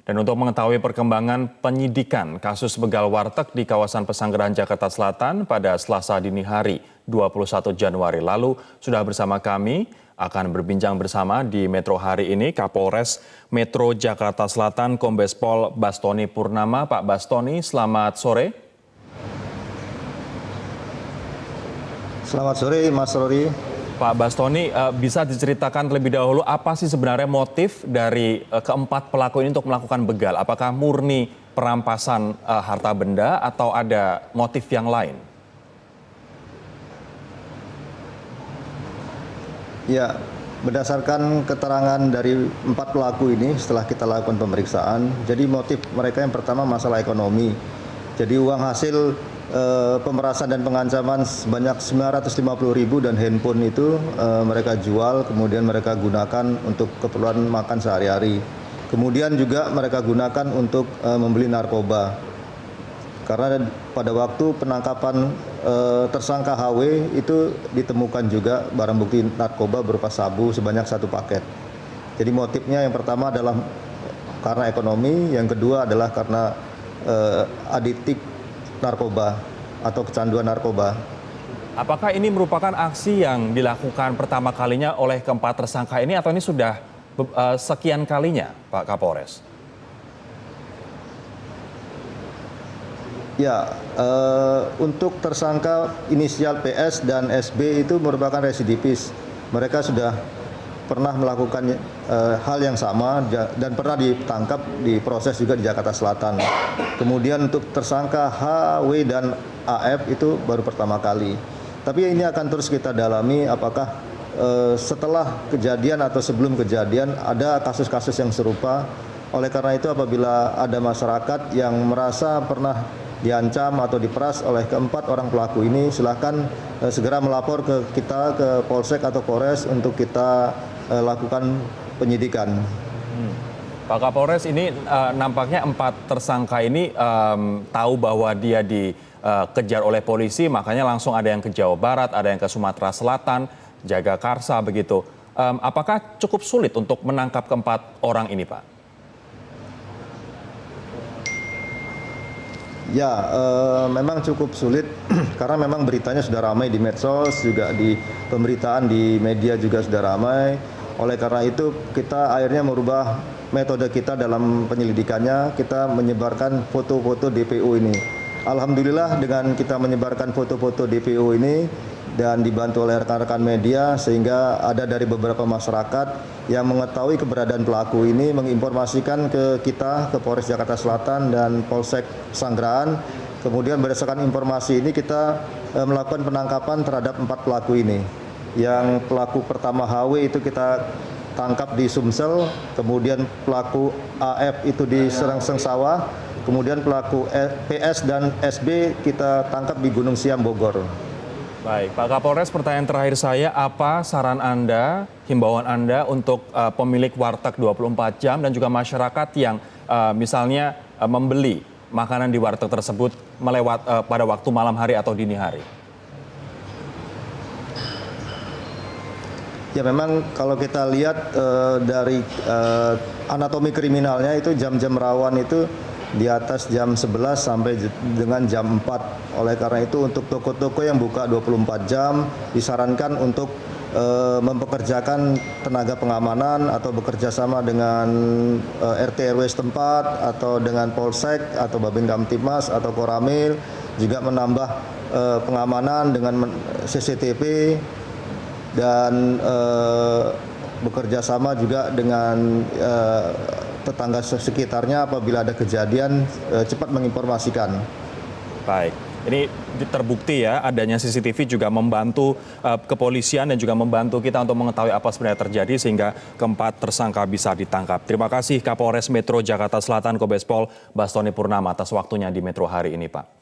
Dan untuk mengetahui perkembangan penyidikan kasus begal warteg di kawasan Pesanggerahan Jakarta Selatan pada Selasa dini hari 21 Januari lalu, sudah bersama kami akan berbincang bersama di Metro hari ini Kapolres Metro Jakarta Selatan Kombes Pol Bastoni Purnama. Pak Bastoni, selamat sore. Selamat sore Mas Rory. Pak Bastoni, bisa diceritakan terlebih dahulu apa sih sebenarnya motif dari keempat pelaku ini untuk melakukan begal? Apakah murni perampasan harta benda atau ada motif yang lain? Ya, berdasarkan keterangan dari empat pelaku ini setelah kita lakukan pemeriksaan, jadi motif mereka yang pertama masalah ekonomi. Jadi uang hasil pemerasan dan pengancaman sebanyak 950.000 dan handphone itu mereka jual, kemudian mereka gunakan untuk keperluan makan sehari-hari. Kemudian juga mereka gunakan untuk membeli narkoba. Karena pada waktu penangkapan tersangka HW itu ditemukan juga barang bukti narkoba berupa sabu sebanyak 1 paket. Jadi motifnya yang pertama adalah karena ekonomi, yang kedua adalah karena adiktif narkoba atau kecanduan narkoba. Apakah ini merupakan aksi yang dilakukan pertama kalinya oleh keempat tersangka ini atau ini sudah sekian kalinya, Pak Kapolres? Ya, untuk tersangka inisial PS dan SB itu merupakan residivis. Mereka sudah pernah melakukan hal yang sama dan pernah ditangkap diproses juga di Jakarta Selatan. Kemudian untuk tersangka HW dan AF itu baru pertama kali. Tapi ini akan terus kita dalami apakah setelah kejadian atau sebelum kejadian ada kasus-kasus yang serupa. Oleh karena itu apabila ada masyarakat yang merasa pernah diancam atau diperas oleh keempat orang pelaku ini, silakan segera melapor ke kita, ke Polsek atau Polres untuk kita lakukan penyidikan. Pak Kapolres, ini nampaknya empat tersangka ini tahu bahwa dia dikejar oleh polisi, makanya langsung ada yang ke Jawa Barat, ada yang ke Sumatera Selatan, Jagakarsa begitu. Apakah cukup sulit untuk menangkap keempat orang ini, Pak? Ya, memang cukup sulit karena memang beritanya sudah ramai di medsos, juga di pemberitaan di media juga sudah ramai. Oleh karena itu kita akhirnya merubah metode kita dalam penyelidikannya, kita menyebarkan foto-foto DPO ini. Alhamdulillah dengan kita menyebarkan foto-foto DPO ini dan dibantu oleh rekan-rekan media sehingga ada dari beberapa masyarakat yang mengetahui keberadaan pelaku ini menginformasikan ke kita, ke Polres Jakarta Selatan dan Polsek Pesanggerahan. Kemudian berdasarkan informasi ini kita melakukan penangkapan terhadap 4 pelaku ini. Yang pelaku pertama HW itu kita tangkap di Sumsel, kemudian pelaku AF itu di Serengseng Sawah, kemudian pelaku PS dan SB kita tangkap di Gunung Siam, Bogor. Baik, Pak Kapolres, pertanyaan terakhir saya, apa saran Anda, himbauan Anda untuk pemilik warteg 24 jam dan juga masyarakat yang misalnya membeli makanan di warteg tersebut pada waktu malam hari atau dini hari? Ya memang kalau kita lihat dari anatomi kriminalnya itu jam-jam rawan itu di atas jam 11 sampai dengan jam 4. Oleh karena itu untuk toko-toko yang buka 24 jam disarankan untuk mempekerjakan tenaga pengamanan atau bekerja sama dengan RT RW setempat atau dengan Polsek atau Babin Kamtibmas atau Koramil, juga menambah pengamanan dengan CCTV dan bekerja sama juga dengan tetangga sekitarnya apabila ada kejadian cepat menginformasikan. Baik, ini terbukti ya adanya CCTV juga membantu kepolisian dan juga membantu kita untuk mengetahui apa sebenarnya terjadi sehingga keempat tersangka bisa ditangkap. Terima kasih Kapolres Metro Jakarta Selatan Kombes Pol Bastoni Purnama atas waktunya di Metro hari ini, Pak.